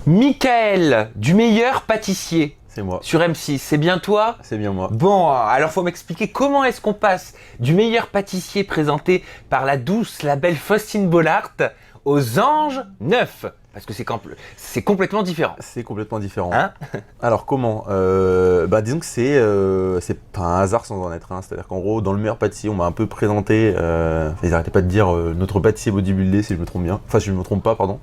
Michael, du meilleur pâtissier. C'est moi. Sur M6, c'est bien toi? C'est bien moi. Bon, alors faut m'expliquer comment est-ce qu'on passe du meilleur pâtissier présenté par la douce, la belle Faustine Bollard aux Anges 9. Parce que c'est complètement différent. C'est complètement différent. Hein? Alors comment disons que c'est pas un hasard sans en être un. C'est-à-dire qu'en gros, dans le meilleur pâtissier, on m'a un peu présenté, ils arrêtaient pas de dire notre pâtissier bodybuildé, si je me trompe bien. Enfin, si je me trompe pas, pardon.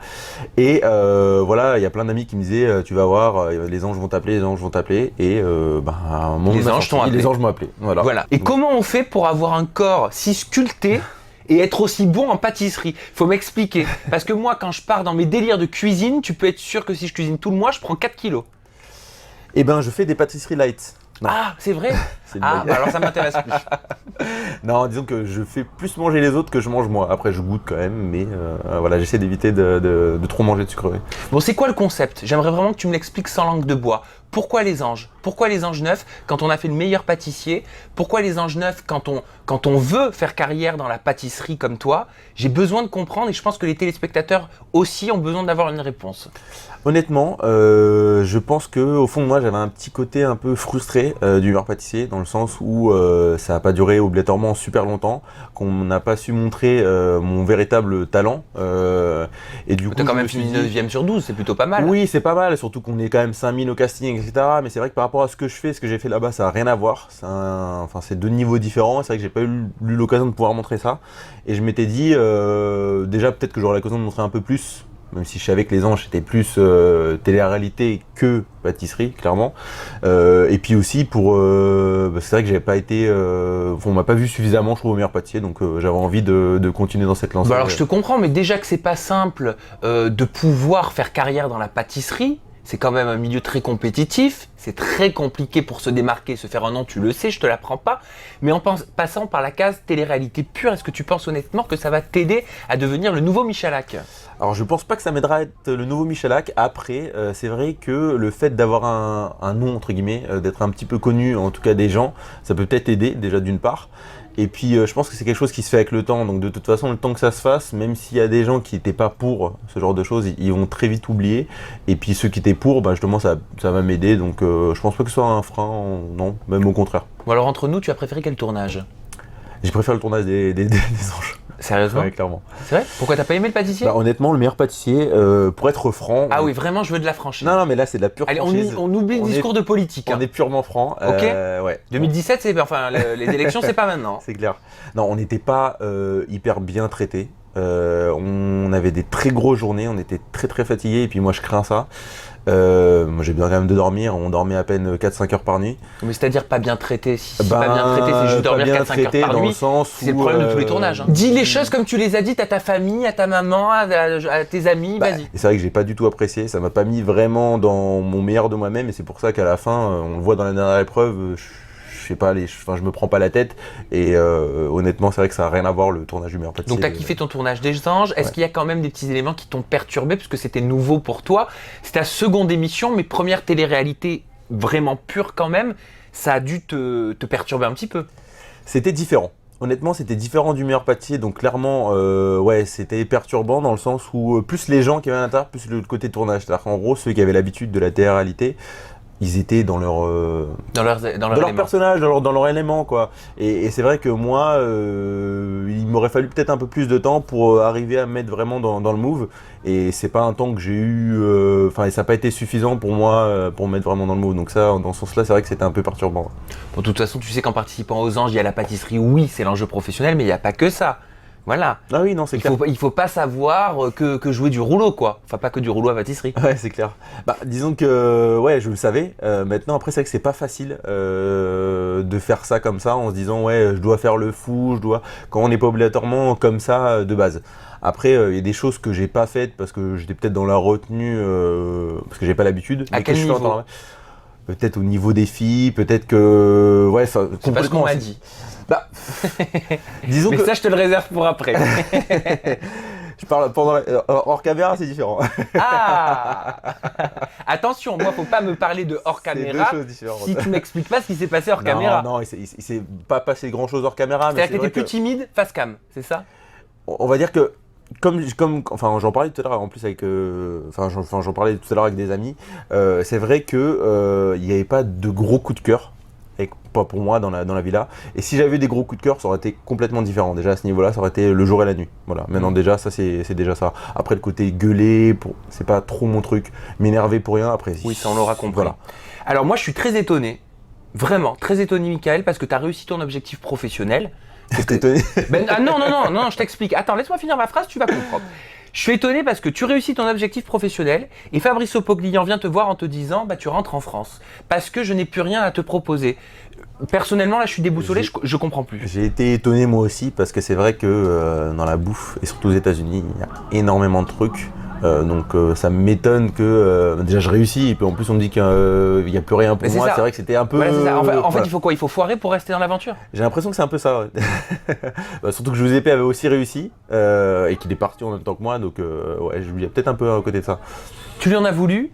Et voilà, il y a plein d'amis qui me disaient, tu vas voir, les anges vont t'appeler, les anges vont t'appeler. Et à un moment, les anges t'ont appelé. Les anges m'ont appelé. Voilà. Et comment on fait pour avoir un corps si sculpté et être aussi bon en pâtisserie? Faut m'expliquer. Parce que moi, quand je pars dans mes délires de cuisine, tu peux être sûr que si je cuisine tout le mois, je prends 4 kilos. Eh ben, je fais des pâtisseries light. Non. Ah, c'est vrai? C'est alors ça m'intéresse plus. Non, disons que je fais plus manger les autres que je mange moi. Après, je goûte quand même, mais voilà, j'essaie d'éviter de trop manger de sucreries. Bon, c'est quoi le concept? J'aimerais vraiment que tu me l'expliques sans langue de bois. Pourquoi les anges? Pourquoi les anges 9 quand on a fait le meilleur pâtissier? Pourquoi les anges 9 quand on veut faire carrière dans la pâtisserie comme toi? J'ai besoin de comprendre et je pense que les téléspectateurs aussi ont besoin d'avoir une réponse. Honnêtement, je pense que au fond de moi, j'avais un petit côté un peu frustré du meilleur pâtissier, dans le sens où ça n'a pas duré obligatoirement super longtemps, qu'on n'a pas su montrer mon véritable talent. Et du coup, t'as quand même fini 9e sur 12, c'est plutôt pas mal. Oui, c'est pas mal, surtout qu'on est quand même 5000 au casting, etc. Mais c'est vrai que par rapport à ce que je fais, ce que j'ai fait là-bas, ça n'a rien à voir. C'est deux niveaux différents. C'est vrai que j'ai pas eu l'occasion de pouvoir montrer ça. Et je m'étais dit, déjà peut-être que j'aurais l'occasion de montrer un peu plus, même si je savais que les anges c'était plus télé-réalité que pâtisserie, clairement. Et puis aussi c'est vrai que j'avais pas été, on m'a pas vu suffisamment, je trouve, au meilleur pâtissier, donc j'avais envie de continuer dans cette lancée. Alors je te comprends, mais déjà que c'est pas simple de pouvoir faire carrière dans la pâtisserie. C'est quand même un milieu très compétitif, c'est très compliqué pour se démarquer, se faire un nom, tu le sais, je te l'apprends pas. Mais en passant par la case télé-réalité pure, est-ce que tu penses honnêtement que ça va t'aider à devenir le nouveau Michalak? Alors je pense pas que ça m'aidera à être le nouveau Michalak. Après, c'est vrai que le fait d'avoir un nom, entre guillemets, d'être un petit peu connu, en tout cas des gens, ça peut peut-être aider déjà d'une part. Et puis je pense que c'est quelque chose qui se fait avec le temps, donc de toute façon le temps que ça se fasse, même s'il y a des gens qui n'étaient pas pour ce genre de choses, ils vont très vite oublier. Et puis ceux qui étaient pour, justement ça va m'aider, donc je pense pas que ce soit un frein, non, même au contraire. Bon alors entre nous, tu as préféré quel tournage? J'ai préféré le tournage des anges. Sérieusement? Ouais, clairement. C'est vrai? Pourquoi t'as pas aimé le pâtissier? Honnêtement, le meilleur pâtissier, pour être franc... Ah oui, vraiment, je veux de la franchise. Non, mais là, c'est de la pure Allez, franchise. on oublie le discours de politique. On est purement franc. Ok. Ouais. 2017, les élections, c'est pas maintenant. C'est clair. Non, on n'était pas hyper bien traités. On avait des très grosses journées, on était très très fatigués, et puis moi, je crains ça. Moi j'ai besoin quand même de dormir, on dormait à peine 4-5 heures par nuit. Mais c'est-à-dire pas bien traité, si pas bien traité, c'est juste dormir 4-5 heures par nuit. C'est le problème de tous les tournages. Dis les choses comme tu les as dites à ta famille, à ta maman, à tes amis, vas-y. Et c'est vrai que j'ai pas du tout apprécié, ça m'a pas mis vraiment dans mon meilleur de moi-même, et c'est pour ça qu'à la fin, on le voit dans la dernière épreuve, je sais pas, je me prends pas la tête, et honnêtement c'est vrai que ça a rien à voir le tournage du meilleur pâtissier. Donc t'as kiffé ton tournage des anges, est-ce qu'il y a quand même des petits éléments qui t'ont perturbé, puisque c'était nouveau pour toi? C'est ta seconde émission, mais première télé-réalité vraiment pure quand même, ça a dû te perturber un petit peu. C'était différent. Honnêtement, c'était différent du meilleur pâtissier, donc clairement, c'était perturbant dans le sens où plus les gens qui avaient à l'intérieur, plus le côté tournage. C'est-à-dire qu'en gros, ceux qui avaient l'habitude de la télé-réalité, ils étaient dans leur personnage, dans leur élément, quoi. Et c'est vrai que moi, il m'aurait fallu peut-être un peu plus de temps pour arriver à me mettre vraiment dans le move. Et c'est pas un temps que j'ai eu, ça n'a pas été suffisant pour moi pour me mettre vraiment dans le move. Donc ça, dans ce sens-là, c'est vrai que c'était un peu perturbant. Bon, de toute façon, tu sais qu'en participant aux anges, il y a la pâtisserie, oui, c'est l'enjeu professionnel, mais il n'y a pas que ça. Voilà. Ah oui, non, c'est clair. Il faut pas savoir que jouer du rouleau, quoi. Enfin, pas que du rouleau à pâtisserie. Ouais, c'est clair. Disons que, je le savais. Maintenant, après, c'est vrai que c'est pas facile de faire ça comme ça, en se disant, je dois faire le fou, quand on n'est pas obligatoirement comme ça de base. Après, il y a des choses que j'ai pas faites parce que j'étais peut-être dans la retenue, parce que j'ai pas l'habitude. À quel niveau? Peut-être au niveau des filles, peut-être que... c'est pas ce qu'on m'a dit. Disons mais ça, je te le réserve pour après. Je parle hors caméra, c'est différent. Ah attention, moi, faut pas me parler de hors caméra si tu m'expliques pas ce qui s'est passé hors caméra. Non, il s'est pas passé grand-chose hors caméra. C'est-à-dire que t'étais plus timide face cam, c'est ça? On va dire que Enfin, j'en parlais tout à l'heure en plus avec, j'en parlais tout à l'heure avec des amis. C'est vrai que il n'y avait pas de gros coups de cœur, pas pour moi dans la villa. Et si j'avais des gros coups de cœur, ça aurait été complètement différent. Déjà à ce niveau-là, ça aurait été le jour et la nuit. Voilà. Maintenant déjà, ça c'est déjà ça. Après le côté gueuler, c'est pas trop mon truc. M'énerver pour rien. Après, Oui, ça on l'aura compris. Voilà. Alors moi, je suis très étonné, vraiment très étonné, Michael, parce que tu as réussi ton objectif professionnel. T'es étonné? Non, je t'explique. Attends, laisse-moi finir ma phrase, tu vas comprendre. Je suis étonné parce que tu réussis ton objectif professionnel et Fabrizio Poglian vient te voir en te disant bah tu rentres en France parce que je n'ai plus rien à te proposer. Personnellement, là, je suis déboussolé, je comprends plus. J'ai été étonné moi aussi parce que c'est vrai que dans la bouffe et surtout aux États-Unis, il y a énormément de trucs. Donc ça m'étonne que déjà je réussis et puis en plus on me dit qu'il n'y a plus rien pour moi. C'est vrai que c'était un peu. Voilà, c'est ça. En fait, il faut quoi? Il faut foirer pour rester dans l'aventure. J'ai l'impression que c'est un peu ça. Ouais. Bah, surtout que Giuseppe avait aussi réussi et qu'il est parti en même temps que moi, donc ouais, il y a peut-être un peu à côté de ça. Tu lui en as voulu?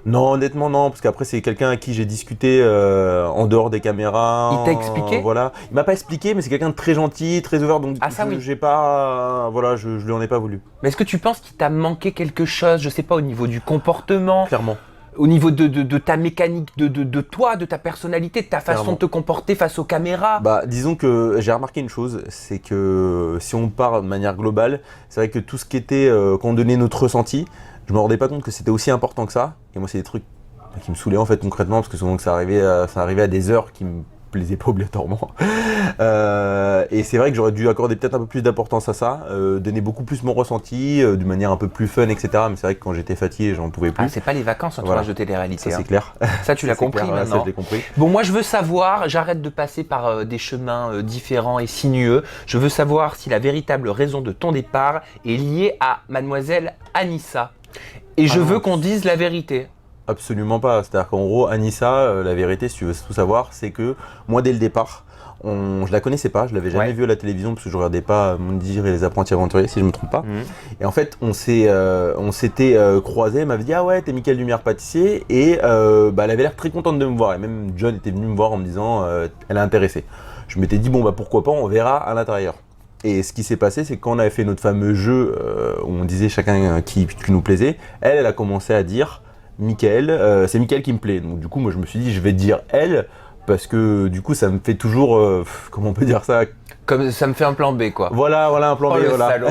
Non, honnêtement non, parce qu'après c'est quelqu'un à qui j'ai discuté en dehors des caméras. Il t'a expliqué? Voilà, il m'a pas expliqué, mais c'est quelqu'un de très gentil, très ouvert, donc j'ai pas, voilà, je lui en ai pas voulu. Mais est-ce que tu penses qu'il t'a manqué quelque chose, je sais pas, au niveau du comportement? Clairement. Au niveau de ta mécanique, de toi, de ta personnalité, de ta façon de te comporter face aux caméras? Bah, disons que j'ai remarqué une chose, c'est que si on part de manière globale, c'est vrai que tout ce qui était, quand on donnait notre ressenti, je me rendais pas compte que c'était aussi important que ça. Et moi, c'est des trucs qui me saoulaient en fait concrètement, parce que souvent que ça arrivait à des heures qui me plaisaient pas obligatoirement. Et c'est vrai que j'aurais dû accorder peut-être un peu plus d'importance à ça, donner beaucoup plus mon ressenti, d'une manière un peu plus fun, etc. Mais c'est vrai que quand j'étais fatigué, j'en pouvais plus. Ah, c'est pas les vacances en tournage de télé-réalité. Ça, c'est clair. Ça, tu l'as compris clair, maintenant. Ça, je l'ai compris. Bon, moi, je veux savoir, j'arrête de passer par des chemins différents et sinueux. Je veux savoir si la véritable raison de ton départ est liée à mademoiselle Anissa. Et je veux qu'on dise la vérité. Absolument pas. C'est-à-dire qu'en gros, Anissa, la vérité, si tu veux tout savoir, c'est que moi, dès le départ, je la connaissais pas, je l'avais jamais vue à la télévision parce que je regardais pas Moundir et les apprentis aventuriers, si je me trompe pas. Et en fait, on s'était croisés, elle m'avait dit ah ouais, t'es Michael Lumière pâtissier, et elle avait l'air très contente de me voir. Et même John était venu me voir en me disant elle est intéressée. Je m'étais dit bon bah pourquoi pas, on verra à l'intérieur. Et ce qui s'est passé, c'est que quand on avait fait notre fameux jeu où on disait chacun qui nous plaisait, elle a commencé à dire Michael, c'est Michael qui me plaît. Donc du coup, moi je me suis dit, je vais dire elle, parce que du coup, ça me fait toujours, comment on peut dire ça? Comme ça me fait un plan B, quoi. Voilà, un plan B, le voilà. salaud.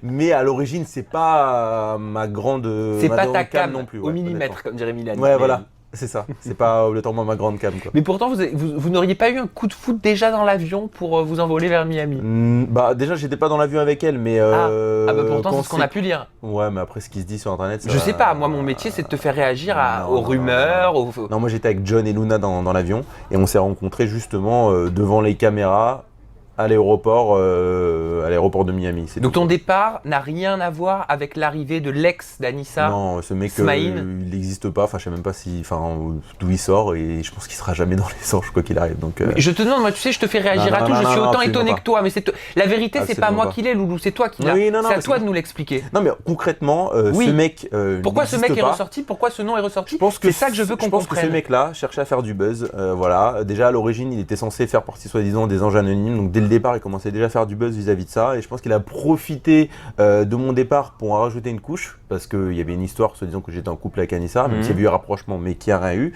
Mais à l'origine, c'est pas ma grande. C'est pas ta cam cam non plus. au millimètre, comme dirait Milan. Ouais, voilà. C'est ça, c'est pas obligatoirement ma grande cam, quoi. Mais pourtant, vous n'auriez pas eu un coup de foot déjà dans l'avion pour vous envoler vers Miami? Bah déjà, j'étais pas dans l'avion avec elle, mais bah pourtant, c'est ce qu'on a pu lire. Ouais, mais après, ce qui se dit sur internet, ça... Je sais pas, moi mon métier c'est de te faire réagir aux rumeurs. Non, moi j'étais avec John et Luna dans l'avion, et on s'est rencontrés justement devant les caméras à l'aéroport de Miami. Donc ton départ n'a rien à voir avec l'arrivée de l'ex d'Anissa? Non, ce mec, il n'existe pas. Enfin, je sais même pas d'où il sort, et je pense qu'il sera jamais dans les anges quoi qu'il arrive. Donc, je te demande, moi tu sais, je te fais réagir à tout. Je suis autant étonné que toi, mais la vérité, c'est pas moi qui l'ai, Loulou, c'est toi qui l'as. C'est à toi de nous l'expliquer. Non, mais concrètement, ce mec. Pourquoi ce mec est ressorti? Pourquoi ce nom est ressorti? C'est ça que je veux qu'on comprenne. Je pense que ce mec-là cherchait à faire du buzz. Voilà. Déjà à l'origine, il était censé faire partie soi-disant des anges anonymes. Donc dès le départ, il commençait déjà à faire du buzz vis-à-vis de ça, et je pense qu'il a profité de mon départ pour en rajouter une couche, parce qu'il y avait une histoire soi-disant que j'étais en couple avec Anissa, même s'il y avait eu un rapprochement, mais qui a rien eu.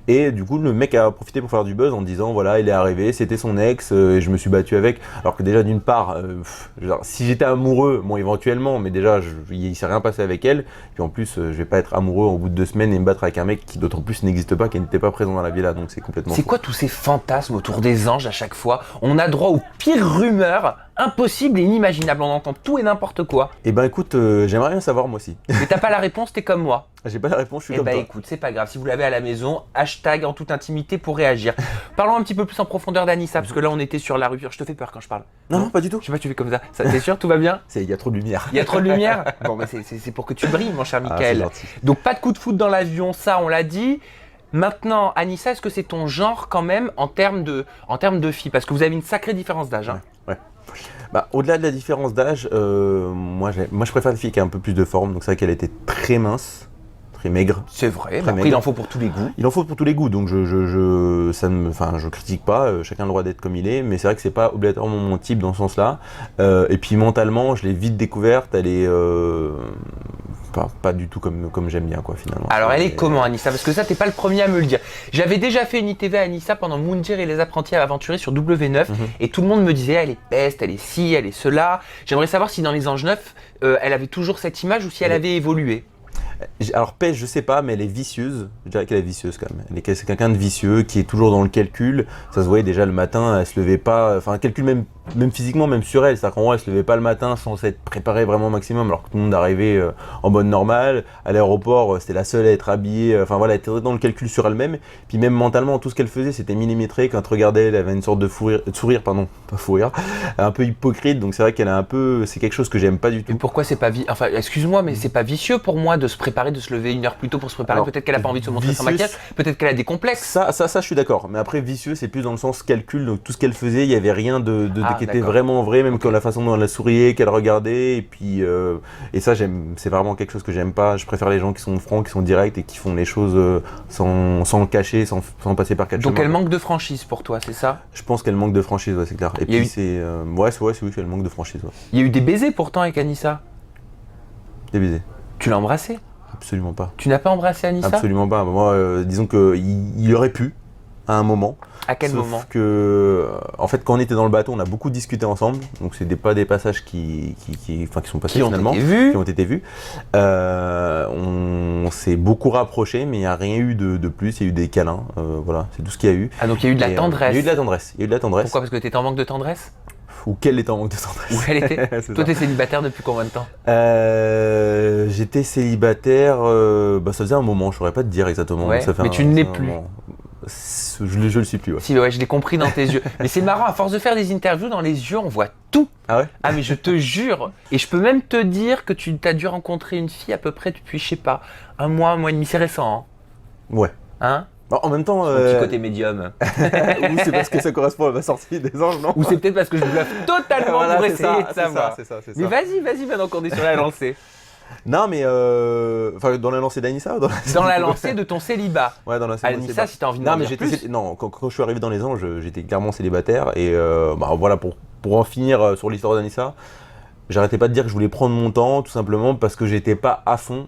Et du coup, le mec a profité pour faire du buzz en disant voilà, il est arrivé, c'était son ex, et je me suis battu avec. Alors que déjà, d'une part, si j'étais amoureux, bon, éventuellement, mais déjà, il s'est rien passé avec elle. Puis en plus, je vais pas être amoureux au bout de 2 semaines et me battre avec un mec qui, d'autant plus, n'existe pas, qui n'était pas présent dans la villa, donc c'est complètement. C'est quoi tous ces fantasmes autour des anges à chaque fois? On a droit aux pires rumeurs impossibles et inimaginables. On entend tout et n'importe quoi. Eh ben écoute, j'aimerais bien savoir moi aussi. Mais t'as pas la réponse, t'es comme moi. J'ai pas la réponse, je suis comme toi. Écoute, c'est pas grave. Si vous l'avez à la maison, hashtag en toute intimité pour réagir. Parlons un petit peu plus en profondeur d'Anissa, parce que là on était sur la rupture. Je te fais peur quand je parle. Non, pas du tout. Je sais pas, tu fais comme ça. T'es sûr, tout va bien? Il y a trop de lumière. Il y a trop de lumière? Bon, mais c'est pour que tu brilles, mon cher Michael. Donc pas de coup de foot dans l'avion, ça on l'a dit. Maintenant, Anissa, est-ce que c'est ton genre quand même en termes de fille? Parce que vous avez une sacrée différence d'âge. Hein. Ouais. Bah, au-delà de la différence d'âge, moi je préfère les filles qui ont un peu plus de forme. Donc c'est vrai qu'elle était très mince, très maigre. C'est vrai, mais Très après maigre. il en faut pour tous les goûts. Il en faut pour tous les goûts, donc je critique pas, chacun a le droit d'être comme il est, mais c'est vrai que c'est pas obligatoirement mon type dans ce sens-là. Et puis mentalement, je l'ai vite découverte, elle est pas du tout comme j'aime bien, quoi, finalement. Alors elle est comment Anissa? Parce que ça t'es pas le premier à me le dire. J'avais déjà fait une ITV à Anissa pendant Moundir et les apprentis aventuriers sur W9 et tout le monde me disait elle est peste, elle est ci, elle est cela. J'aimerais savoir si dans les Anges Neufs, elle avait toujours cette image ou si elle avait évolué. Alors pêche, je sais pas, mais elle est vicieuse. Je dirais qu'elle est vicieuse quand même. C'est quelqu'un de vicieux qui est toujours dans le calcul. Ça se voyait déjà le matin, elle se levait pas. Enfin, calcul même physiquement, même sur elle. C'est-à-dire qu'en gros, elle se levait pas le matin sans s'être préparée vraiment au maximum. Alors que tout le monde arrivait en mode normal. À l'aéroport, c'était la seule à être habillée. Enfin voilà, elle était dans le calcul sur elle-même. Puis même mentalement, tout ce qu'elle faisait, c'était millimétré. Quand tu regardais, elle avait une sorte de sourire, pas fou rire, un peu hypocrite. Donc c'est vrai qu'elle a un peu. C'est quelque chose que j'aime pas du tout. Et pourquoi c'est pas Enfin, excuse-moi, mais c'est pas vicieux pour moi de se préparer, de se lever une heure plus tôt pour se préparer. Peut-être qu'elle a pas envie de se montrer sans maquillage. Peut-être qu'elle a des complexes. Ça, je suis d'accord. Mais après, vicieux, c'est plus dans le sens calcul. Donc tout ce qu'elle faisait, il y avait rien qui était vraiment vrai, même que la façon dont elle a sourié, qu'elle regardait. Et puis, et ça, c'est vraiment quelque chose que j'aime pas. Je préfère les gens qui sont francs, qui sont directs et qui font les choses sans le cacher, sans passer par quatre chemins. Donc elle manque de franchise pour toi, c'est ça? Je pense qu'elle manque de franchise, ouais, c'est clair. Et puis c'est oui, elle manque de franchise. Ouais. Il y a eu des baisers pourtant avec Anissa. Des baisers. Tu l'as embrassée? Absolument pas. Tu n'as pas embrassé Anissa? Absolument pas. Moi, disons qu'il aurait pu, à un moment. À quel moment? Sauf que, en fait, quand on était dans le bateau, on a beaucoup discuté ensemble. Donc, c'est pas des passages qui sont passés finalement. Qui ont été vus. On s'est beaucoup rapprochés, mais il n'y a rien eu de plus. Il y a eu des câlins. Voilà, c'est tout ce qu'il y a eu. Ah, donc il y a eu de la tendresse. Il y a eu de la tendresse. Pourquoi? Parce que tu étais en manque de tendresse? Ou qu'elle était en manque de tendresse. Où elle était? Toi, t'es célibataire depuis combien de temps? J'étais célibataire, ça faisait un moment, je saurais pas te dire exactement. Ouais, ça fait mais tu ne l'es plus. Je le suis plus. Ouais. Si, ouais, je l'ai compris dans tes yeux. Mais c'est marrant, à force de faire des interviews, dans les yeux, on voit tout. Ah ouais? Ah, mais je te jure. Et je peux même te dire que tu as dû rencontrer une fille à peu près depuis, je sais pas, un mois et demi. C'est récent, hein? Ouais. Hein? Bon, en même temps. Ton petit côté médium. Ou c'est parce que ça correspond à ma sortie des Anges, non? Ou c'est peut-être parce que je bluffe totalement pour essayer de savoir. C'est ça. Mais vas-y, maintenant qu'on est sur la lancée. Non, mais dans la lancée d'Anissa ou dans la lancée de ton célibat. Ouais, dans la lancée Anissa, si t'as envie de m'en dire plus. Non, quand je suis arrivé dans les Anges, j'étais clairement célibataire. Et voilà, pour en finir sur l'histoire d'Anissa, j'arrêtais pas de dire que je voulais prendre mon temps, tout simplement parce que j'étais pas à fond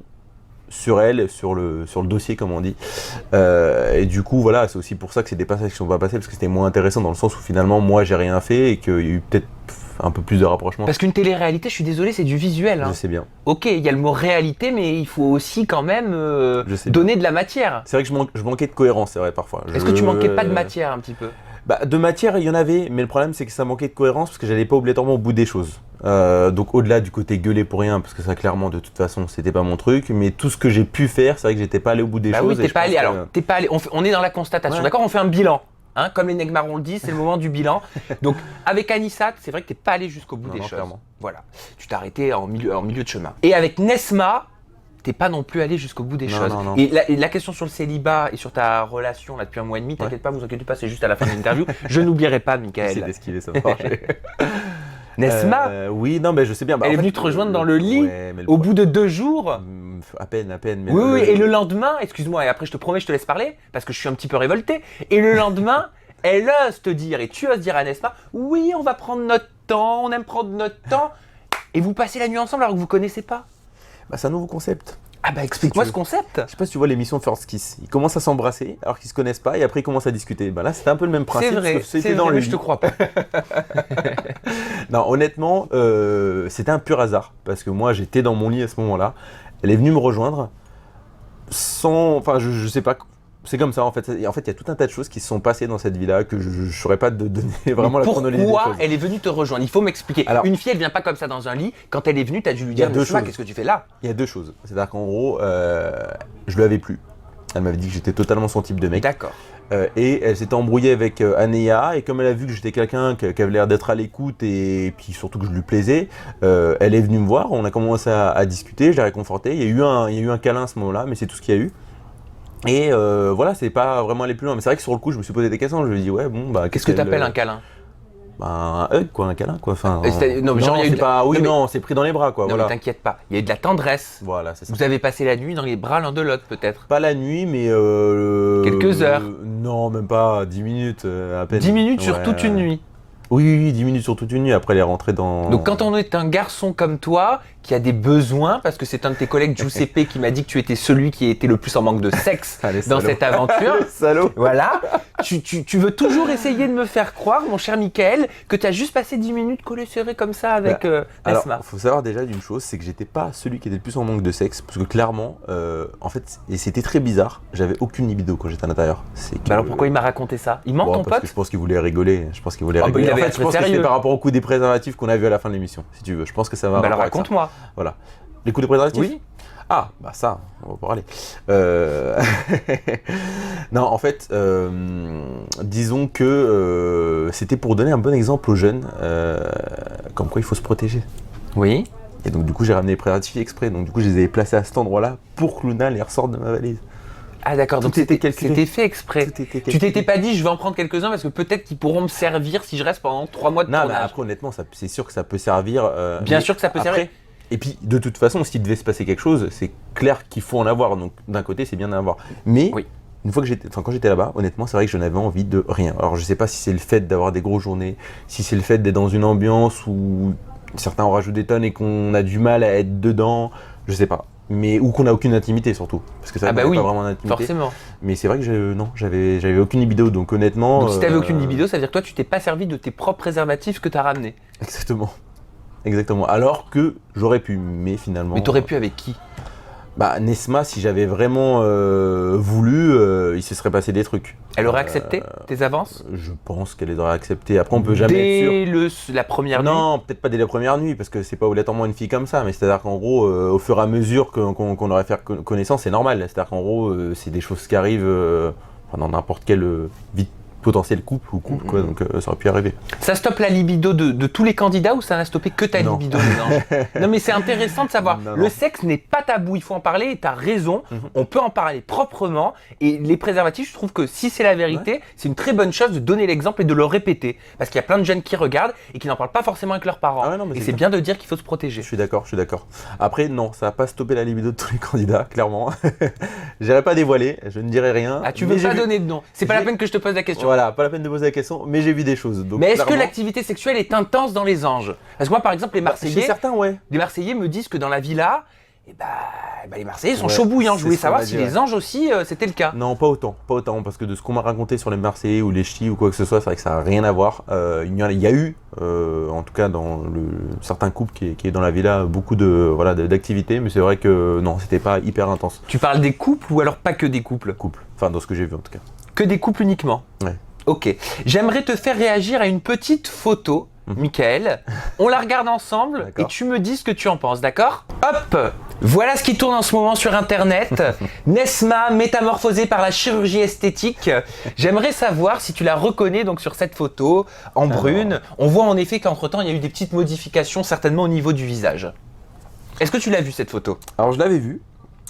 sur elle, sur le dossier, comme on dit. Et du coup, voilà, c'est aussi pour ça que c'est des passages qui sont pas passés, parce que c'était moins intéressant dans le sens où finalement, moi, j'ai rien fait et qu'il y a eu peut-être un peu plus de rapprochement. Parce qu'une télé-réalité, je suis désolé, c'est du visuel. Hein. Je sais bien. Ok, il y a le mot réalité, mais il faut aussi quand même donner de la matière. C'est vrai que je manquais de cohérence, c'est vrai, parfois. Est-ce que tu manquais pas de matière un petit peu? De matière, il y en avait, mais le problème, c'est que ça manquait de cohérence parce que j'allais pas obligatoirement au bout des choses. Donc au-delà du côté gueuler pour rien, parce que ça clairement de toute façon c'était pas mon truc, mais tout ce que j'ai pu faire, c'est vrai que j'étais pas allé au bout des choses. Oui, t'es pas allé. Alors t'es pas allé. On est dans la constatation, ouais. D'accord, on fait un bilan. Hein, comme les nègres marrons le disent, c'est le moment du bilan. Donc avec Anissa, c'est vrai que t'es pas allé jusqu'au bout des choses. Clairement. Voilà, tu t'es arrêté en milieu de chemin. Et avec Nesma, t'es pas non plus allé jusqu'au bout des choses. Non. Et la question sur le célibat et sur ta relation là depuis un mois et demi, t'inquiète pas, vous inquiétez pas, c'est juste à la fin de l'interview. Je n'oublierai pas, Michael. C'est esquivé, ça va marcher. Nesma, oui, non, mais je sais bien. Elle est venue te rejoindre dans le lit au bout de 2 jours. À peine. Mais oui, et le lendemain, excuse-moi, et après je te promets, je te laisse parler, parce que je suis un petit peu révolté. Et le lendemain, elle ose te dire, et tu oses dire à Nesma, oui, on va prendre notre temps, on aime prendre notre temps. Et vous passez la nuit ensemble alors que vous connaissez pas. C'est un nouveau concept. Ah explique-moi ce concept. Je sais pas si tu vois l'émission First Kiss. Ils commencent à s'embrasser alors qu'ils se connaissent pas et après ils commencent à discuter. Là c'était un peu le même principe. C'est vrai, mais je te crois pas. Non, honnêtement, c'était un pur hasard parce que moi j'étais dans mon lit à ce moment-là. Elle est venue me rejoindre je sais pas. C'est comme ça en fait. Et en fait, il y a tout un tas de choses qui se sont passées dans cette vie-là que je ne saurais pas te donner vraiment la chronologie des choses. Pourquoi elle est venue te rejoindre? Il faut m'expliquer. Alors, une fille, elle vient pas comme ça dans un lit. Quand elle est venue, tu as dû lui dire qu'est-ce que tu fais là? Il y a 2 choses. C'est-à-dire qu'en gros, je lui avais plu. Elle m'avait dit que j'étais totalement son type de mec. D'accord. Et elle s'était embrouillée avec Anéa. Et comme elle a vu que j'étais quelqu'un qui avait l'air d'être à l'écoute et puis surtout que je lui plaisais, elle est venue me voir. On a commencé à discuter. Je l'ai réconforté. Il y a eu un câlin à ce moment-là, mais c'est tout ce qu'il y a eu. Et voilà, c'est pas vraiment aller plus loin. Mais c'est vrai que sur le coup, je me suis posé des questions. Je lui ai dit, ouais, bon, qu'est-ce que t'appelles un câlin? un hug, quoi, un câlin, quoi. Enfin, non, mais genre, il y a eu c'est pas. Oui, non, mais- non, c'est pris dans les bras, quoi. Non, Voilà. mais t'inquiète pas, il y a eu de la tendresse. Voilà, c'est ça. Vous avez passé la nuit dans les bras l'un de l'autre, peut-être. Pas la nuit, mais. Quelques heures. Non, même pas 10 minutes à peine. 10 minutes sur Ouais, toute une ouais. nuit. Oui, 10 minutes sur toute une nuit. Après, elle est rentrée dans. Donc quand on est un garçon comme toi, qui a des besoins, parce que c'est un de tes collègues, Giuseppe, qui m'a dit que tu étais celui qui était le plus en manque de sexe Allez, dans salaud. cette aventure. Salaud. Voilà, tu veux toujours essayer de me faire croire, mon cher Michael, que tu as juste passé 10 minutes collé serré comme ça avec Alors, Nesma. faut savoir déjà d'une chose, c'est que j'étais pas celui qui était le plus en manque de sexe, parce que clairement, en fait, et c'était très bizarre, j'avais aucune libido quand j'étais à l'intérieur. Bah alors pourquoi il m'a raconté ça? Il ment ton parce pote? que je pense qu'il voulait rigoler. Je pense qu'il voulait Ah, bah, rigoler. il En avait fait, l'air je pense très que c'était sérieux. par rapport au coup des préservatifs qu'on a vu à la fin de l'émission, si tu veux. Je pense que ça va. Bah alors raconte-moi. Voilà. Les coups de préservatifs. Oui. Ah, bah ça, on va pouvoir aller. Non, en fait, disons que c'était pour donner un bon exemple aux jeunes, comme quoi il faut se protéger. Oui. Et donc du coup, j'ai ramené les préservatifs exprès. Donc du coup, je les ai placés à cet endroit-là pour que Luna les ressorte de ma valise. Ah d'accord, donc Tout était calculé. c'était fait exprès. Tout était Tu calculé. t'étais pas dit je vais en prendre quelques-uns parce que peut-être qu'ils pourront me servir si je reste pendant 3 mois de Non, mais tournage. après, honnêtement, c'est sûr que ça peut servir. Bien mais sûr que ça peut après, servir. Et puis, de toute façon, s'il devait se passer quelque chose, c'est clair qu'il faut en avoir. Donc, d'un côté, c'est bien d'en avoir. Mais, Oui. une fois que quand j'étais là-bas, honnêtement, c'est vrai que je n'avais envie de rien. Alors, je sais pas si c'est le fait d'avoir des grosses journées, si c'est le fait d'être dans une ambiance où certains en rajoutent des tonnes et qu'on a du mal à être dedans, je sais pas. Mais, ou qu'on n'a aucune intimité surtout. Parce que ça, Ah bah on n'a oui, pas vraiment d'intimité. forcément. Mais c'est vrai que j'avais aucune libido. Donc, honnêtement. Donc si t'avais aucune libido, ça veut dire que toi tu t'es pas servi de tes propres préservatifs que t'as ramenés. Exactement. Exactement. Alors que j'aurais pu, mais finalement. Mais t'aurais pu avec qui? Bah, Nesma, si j'avais vraiment voulu, il se serait passé des trucs. Elle aurait accepté tes avances? Je pense qu'elle les aurait accepté. Après, on peut jamais être sûr. Dès la première nuit? Non, peut-être pas dès la première nuit, parce que c'est pas obligatoirement une fille comme ça, mais c'est-à-dire qu'en gros, au fur et à mesure qu'on aurait fait connaissance, c'est normal. C'est-à-dire qu'en gros, c'est des choses qui arrivent dans n'importe quel potentiel couple ou couple, quoi, donc ça aurait pu arriver. Ça stoppe la libido de tous les candidats ou ça n'a stoppé que ta Non. libido Mélange? Non mais c'est intéressant de savoir. Non, Le non. sexe n'est pas tabou, il faut en parler et t'as raison. On peut en parler proprement et les préservatifs, je trouve que si c'est la vérité, c'est une très bonne chose de donner l'exemple et de le répéter. Parce qu'il y a plein de jeunes qui regardent et qui n'en parlent pas forcément avec leurs parents. Ah ouais, non, mais et c'est c'est clair. bien de dire qu'il faut se protéger. Je suis d'accord. Après, non, ça n'a pas stoppé la libido de tous les candidats, clairement. J'irai pas dévoiler, je ne dirai rien. Ah tu mais veux j'ai pas vu- donner de nom? C'est pas la j'ai- peine que je te pose la question. Voilà, pas la peine de poser la question, mais j'ai vu des choses. Donc, Mais est-ce que clairement, l'activité sexuelle est intense dans les anges? Parce que moi par exemple les chez Marseillais, certains, ouais. les Marseillais me disent que dans la villa, eh ben, les Marseillais sont Ouais, chauds bouillants. Je c'est voulais ce qu'on savoir m'a si dit, les anges aussi c'était le cas. Non, pas autant, parce que de ce qu'on m'a raconté sur les Marseillais ou les Ch'tis ou quoi que ce soit, c'est vrai que ça n'a rien à voir. Il y a eu, en tout cas dans certains couples qui est dans la villa, beaucoup d'activités, mais c'est vrai que non, c'était pas hyper intense. Tu parles des couples ou alors pas que des couples? Couple, enfin dans ce que j'ai vu en tout cas. Que des couples uniquement? Ouais. Ok. J'aimerais te faire réagir à une petite photo, Michael. On la regarde ensemble et D'accord. tu me dis ce que tu en penses, d'accord? Hop! Voilà ce qui tourne en ce moment sur internet. Nesma métamorphosée par la chirurgie esthétique. J'aimerais savoir si tu la reconnais donc sur cette photo en brune. On voit en effet qu'entre-temps il y a eu des petites modifications certainement au niveau du visage. Est-ce que tu l'as vu cette photo? Alors je l'avais vu.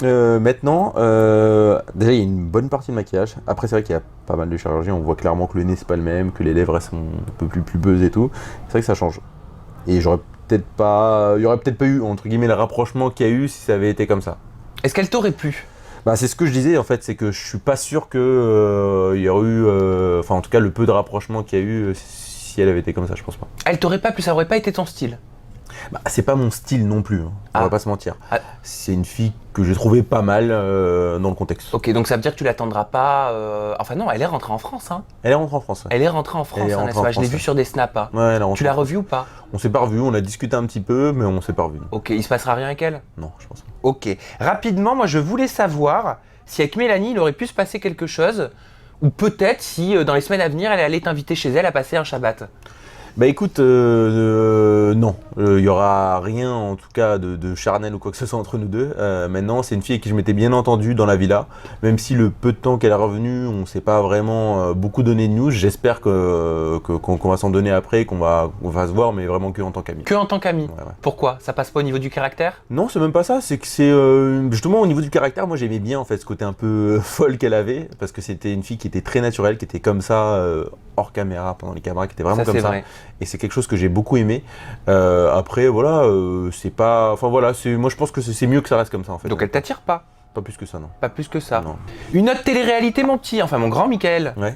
Maintenant, déjà il y a une bonne partie de maquillage. Après c'est vrai qu'il y a pas mal de chirurgie. On voit clairement que le nez c'est pas le même, que les lèvres elles sont un peu plus pulpeuses et tout. C'est vrai que ça change. Et il y aurait peut-être pas eu entre guillemets le rapprochement qu'il y a eu si ça avait été comme ça. Est-ce qu'elle t'aurait plu? Bah, c'est ce que je disais en fait, c'est que je suis pas sûr que il y aurait eu, enfin en tout cas le peu de rapprochement qu'il y a eu si elle avait été comme ça, je pense pas. Elle t'aurait pas plu, ça aurait pas été ton style? Bah, c'est pas mon style non plus, hein. On Ah. va pas se mentir. Ah. C'est une fille que j'ai trouvée pas mal dans le contexte. Ok, donc ça veut dire que tu l'attendras pas. Enfin non, elle est rentrée en France. Hein. Elle est rentrée en France. Ouais. Elle est rentrée en France, Elle est hein, rentrée n'est-ce en pas? Je l'ai France, vu ouais. sur des snaps. Hein. Ouais, elle est rentrée Tu l'as en France. revue ou pas? On s'est pas revu, on a discuté un petit peu, mais on s'est pas revu. Ok, il se passera rien avec elle? Non, je pense pas. Ok. Rapidement, moi je voulais savoir si avec Mélanie il aurait pu se passer quelque chose, ou peut-être si dans les semaines à venir elle allait t'inviter chez elle à passer un Shabbat. Bah écoute, non, il y aura rien en tout cas de charnel ou quoi que ce soit entre nous deux. Maintenant, c'est une fille avec qui je m'étais bien entendu dans la villa, même si le peu de temps qu'elle est revenue, on s'est pas vraiment beaucoup donné de news. J'espère qu'on va s'en donner après, qu'on va se voir, mais vraiment que en tant qu'amis. Que en tant qu'ami. Ouais, ouais. Pourquoi? Ça passe pas au niveau du caractère? Non, c'est même pas ça, c'est que c'est justement au niveau du caractère, moi j'aimais bien en fait ce côté un peu folle qu'elle avait, parce que c'était une fille qui était très naturelle, qui était comme ça hors caméra, pendant les caméras, qui était vraiment Ça comme c'est ça. vrai. et c'est quelque chose que j'ai beaucoup aimé. Après, voilà, c'est pas... Enfin voilà, moi je pense que c'est mieux que ça reste comme ça en fait. Donc elle t'attire pas? Pas plus que ça, non. Pas plus que ça. Non. Une autre télé-réalité, mon petit, enfin mon grand Michael. Ouais.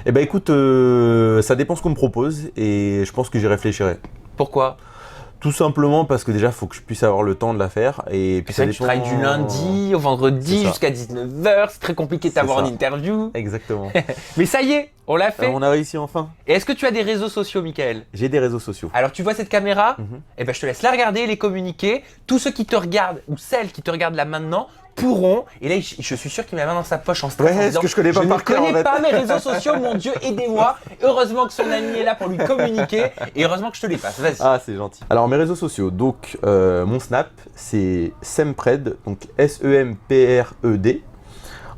Eh ben écoute, ça dépend ce qu'on me propose, et je pense que j'y réfléchirai. Pourquoi? Tout simplement parce que déjà, il faut que je puisse avoir le temps de la faire. Et puis C'est vrai que tu travailles du lundi au vendredi jusqu'à 19h, c'est très compliqué de t'avoir en interview. Exactement. Mais ça y est, on l'a fait. Alors, on a réussi enfin. Et est-ce que tu as des réseaux sociaux, Michael? J'ai des réseaux sociaux. Alors tu vois cette caméra? Eh ben je te laisse la regarder et les communiquer. Tous ceux qui te regardent, ou celles qui te regardent là maintenant, pourront, et là je suis sûr qu'il met la main dans sa poche en stress en disant, que je connais pas par cœur, ne connais en fait. pas mes réseaux sociaux, mon Dieu, aidez-moi. Heureusement que son ami est là pour lui communiquer, et heureusement que je te les passe, vas-y. Ah, c'est gentil. Alors mes réseaux sociaux, donc mon Snap, c'est Sempred, donc S-E-M-P-R-E-D.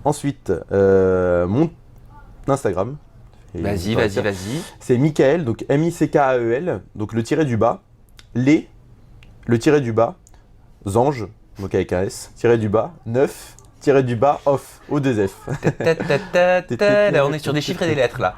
Ensuite, mon Instagram. Vas-y. C'est Michael, donc M-I-C-K-A-E-L, donc le tiré du bas, le tiré du bas, Zange, donc avec un S, tiré du bas, 9, tiré du bas, off, O2F. Là, on est sur des chiffres et des lettres là.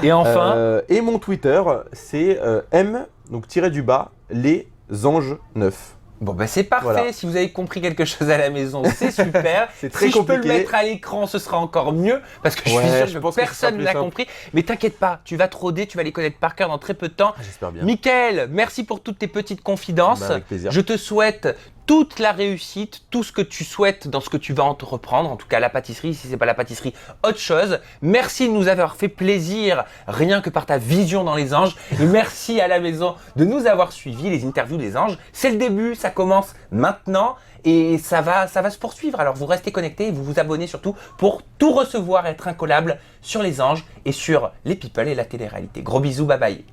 Et enfin, et mon Twitter, c'est M, donc tiré du bas, les anges 9. bon bah c'est parfait, Voilà. Si vous avez compris quelque chose à la maison, c'est super. C'est très si je peux compliqué. le mettre à l'écran, ce sera encore mieux, parce que je suis Ouais, je sûr pense que que ce sera personne plus n'a simple. compris. Mais t'inquiète pas, tu vas te roder, tu vas les connaître par cœur dans très peu de temps. J'espère bien. Michael, merci pour toutes tes petites confidences. Bah, avec plaisir. Je te souhaite toute la réussite, tout ce que tu souhaites dans ce que tu vas entreprendre, en tout cas la pâtisserie, si c'est pas la pâtisserie, autre chose. Merci de nous avoir fait plaisir, rien que par ta vision dans les anges. Et merci à la maison de nous avoir suivis, les interviews des anges. C'est le début, ça commence maintenant et ça va se poursuivre. Alors vous restez connectés et vous vous abonnez surtout pour tout recevoir, être incollable sur les anges et sur les people et la télé-réalité. Gros bisous, bye bye.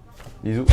Bisous.